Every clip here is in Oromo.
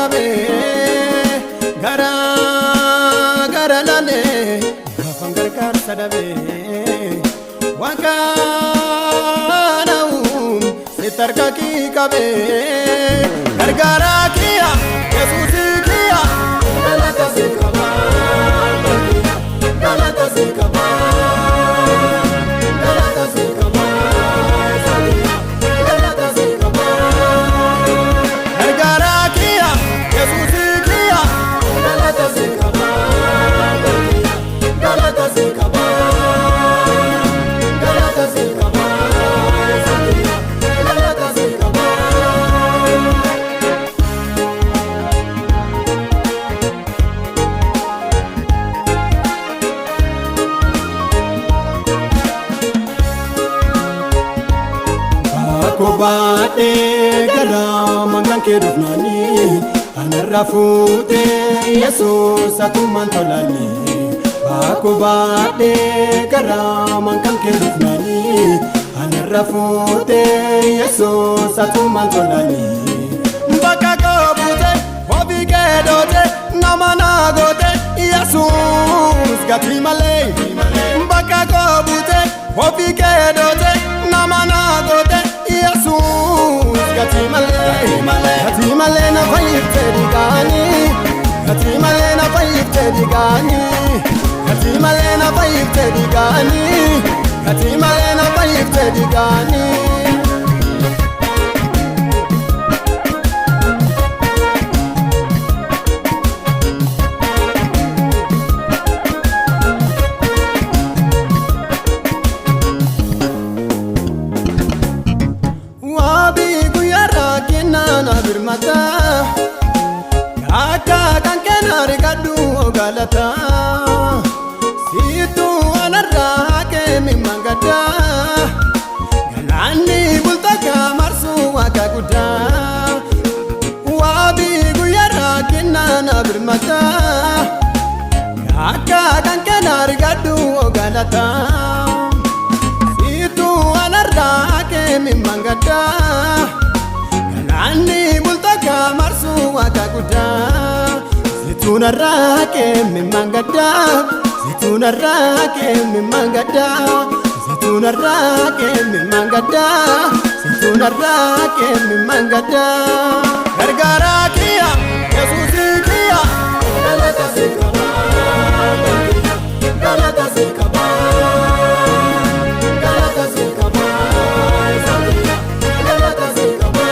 kabe gara gara lale fangar kar sadabe wakanaum sitarka ki kabe gargara kiya Jesus kiya galata se kaba galata se kaba galata se kaba galata se kaba gargara kiya Jesus kiya galata se kaba galata se kaba galata se kaba galata se kaba Kobate gara mangan ke dufnani anarafute Jesus atuman tolani Kobate gara mangan ke dufnani anarafute Jesus atuman tolani Baka kobute obike dote namana gote Jesus gatimale Baka kobute obike dote namana gote Jesus gatimale na fayifte digani gatimale na fayifte digani gatimale na fayifte digani gatimale na fayifte digani birmata kaka kankena rigadu galata situ anarra ke mimangada galani bultaka marsu wakaguda wabi guyara kinana birmata kaka kankena rigadu galata situ anarra ke mimangada Ani bultaka marsu wakaguda Situna rake mimangada Situna rake mimangada Situna rake mimangada Situna rake mimangada Gargara kiya Jesus kiya Galata se kaba Galata se kaba Galata se kaba Galata se kaba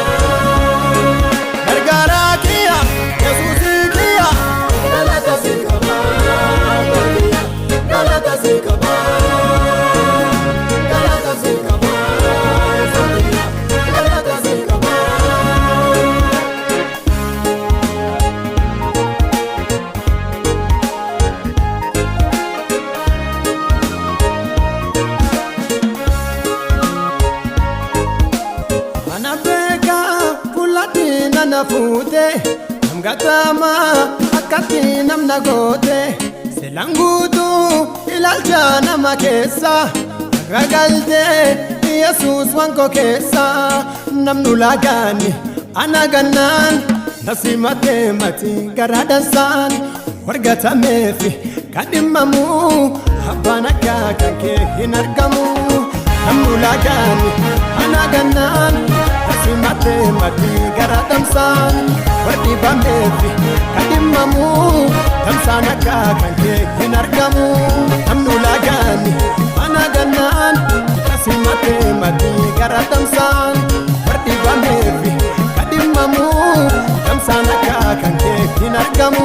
Fute amgatama akati namna gote selangutu ilalcha nama kesa ragalte Jesus wanko kesa namnu lagani anaganan nasimate mati garadansan wargata mefi kadimamu habana kakake hinargamu namnu lagani anaganan nasimate mati garadansan wardi bamefi kadimamu damsana kakake hinargamu namnu lagani anaganan nasimate mati garadansan wardi bamefi kadimamu damsana kakake hinargamu